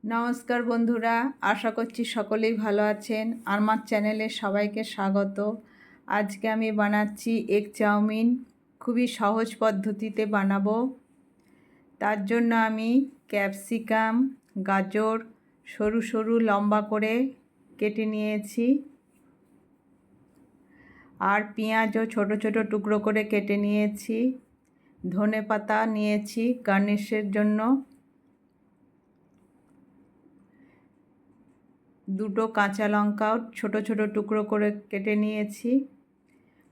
নমস্কার বন্ধুরা, আশা করছি সকলেই ভালো আছেন। আমার চ্যানেলে সবাইকে স্বাগত। আজকে আমি বানাচ্ছি এগ চাউমিন। খুবই সহজ পদ্ধতিতে বানাবো। তার জন্য আমি ক্যাপসিকাম, গাজর সরু সরু লম্বা করে কেটে নিয়েছি, আর পেঁয়াজও ছোট ছোট টুকরো করে কেটে নিয়েছি। ধনেপাতা নিয়েছি গার্নিশের জন্য। দুটো কাঁচা লঙ্কাও ছোট ছোট টুকরো করে কেটে নিয়েছি।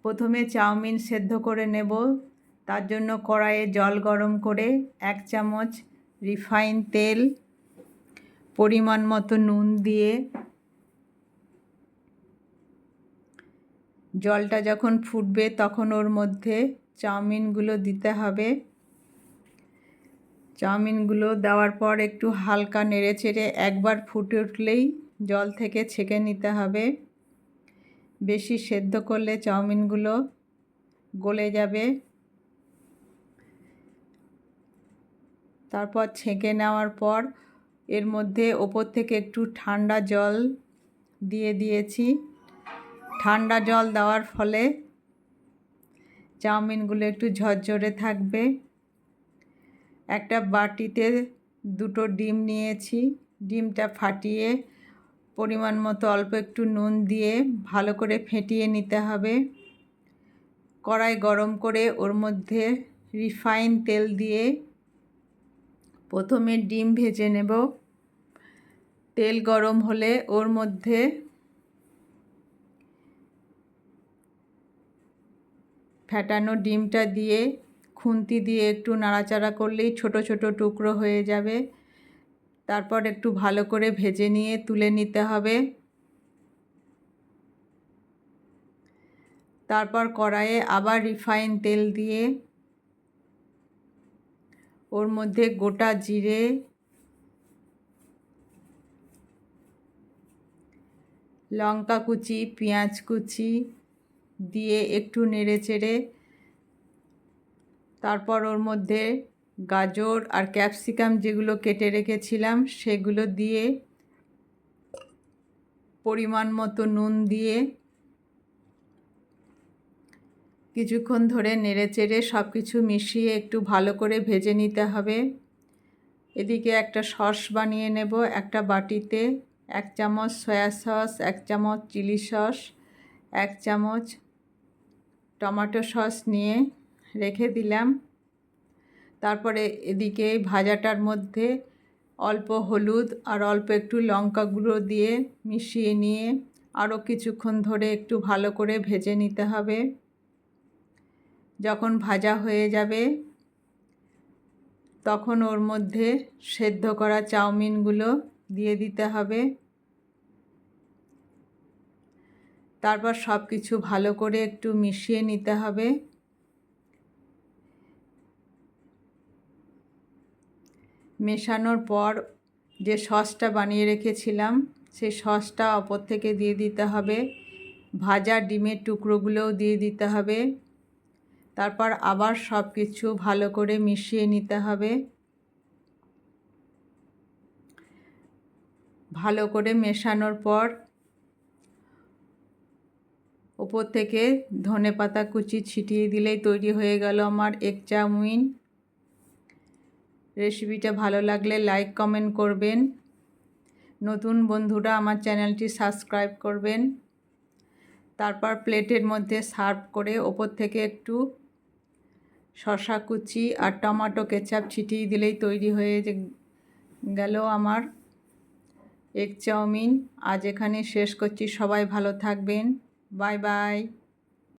প্রথমে চাউমিন সেদ্ধ করে নেব। তার জন্য কড়াইয়ে জল গরম করে 1 চামচ রিফাইন তেল, পরিমাণ মতো নুন দিয়ে জলটা যখন ফুটবে তখন ওর মধ্যে চাউমিনগুলো দিতে হবে। চাউমিনগুলো দেওয়ার পর একটু হালকা নেড়ে চেড়ে একবার ফুটে উঠলেই জল থেকে ছেঁকে নিতে হবে। বেশি সেদ্ধ করলে চাউমিনগুলো গলে যাবে। তারপর ছেঁকে নেওয়ার পর এর মধ্যে ওপর থেকে একটু ঠান্ডা জল দিয়ে দিয়েছি। ঠান্ডা জল দেওয়ার ফলে চাউমিনগুলো একটু ঝরঝরে থাকবে। একটা বাটিতে 2টো ডিম নিয়েছি। ডিমটা ফাটিয়ে পরিমাণ মতো অল্প একটু নুন দিয়ে ভালো করে ফেটিয়ে নিতে হবে। কড়াই গরম করে ওর মধ্যে রিফাইন তেল দিয়ে প্রথমে ডিম ভেজে নেব। তেল গরম হলে ওর মধ্যে ফেটানো ডিমটা দিয়ে খুন্তি দিয়ে একটু নাড়াচাড়া করলেই ছোট ছোট টুকরো হয়ে যাবে। তারপর একটু ভালো করে ভেজে নিয়ে তুলে নিতে হবে। তারপর কড়াইয়ে আবার রিফাইন তেল দিয়ে ওর মধ্যে গোটা জিরে, লঙ্কা কুচি, পেঁয়াজ কুচি দিয়ে একটু নেড়ে চেড়ে তারপর ওর মধ্যে গাজর আর ক্যাপসিকাম যেগুলো কেটে রেখেছিলাম সেগুলো দিয়ে পরিমাণ মতো নুন দিয়ে কিছুক্ষণ ধরে নেড়ে চেড়ে সব কিছু মিশিয়ে একটু ভালো করে ভেজে নিতে হবে। এদিকে একটা সস বানিয়ে নেব। একটা বাটিতে 1 চামচ সয়া সস, 1 চামচ চিলি সস, 1 চামচ টমেটো সস নিয়ে রেখে দিলাম। তারপরে এদিকে ভাজাটার মধ্যে অল্প হলুদ আর অল্প একটু লঙ্কা গুঁড়ো দিয়ে মিশিয়ে নিয়ে আরও কিছুক্ষণ ধরে একটু ভালো করে ভেজে নিতে হবে। যখন ভাজা হয়ে যাবে তখন ওর মধ্যে সেদ্ধ করা চাউমিনগুলো দিয়ে দিতে হবে। তারপর সব কিছু ভালো করে একটু মিশিয়ে নিতে হবে। মেশানোর পর যে সসটা বানিয়ে রেখেছিলাম সেই সসটা ওপর থেকে দিয়ে দিতে হবে। ভাজা ডিমের টুকরোগুলোও দিয়ে দিতে হবে। তারপর আবার সব কিছু ভালো করে মিশিয়ে নিতে হবে। ভালো করে মেশানোর পর ওপর থেকে ধনেপাতা কুচি ছিটিয়ে দিলেই তৈরি হয়ে গেল আমার এগ চাউমিন। রেসিপিটা ভালো লাগলে লাইক কমেন্ট করবেন। নতুন বন্ধুরা আমার চ্যানেলটি সাবস্ক্রাইব করবেন। তারপর প্লেটের মধ্যে সার্ভ করে ওপর থেকে একটু শসা কুচি আর টমেটো কেচাপ ছিটিয়ে দিলেই তৈরি হয়ে গেল আমার এগ চাউমিন। আজ এখানে শেষ করছি। সবাই ভালো থাকবেন। Bye bye.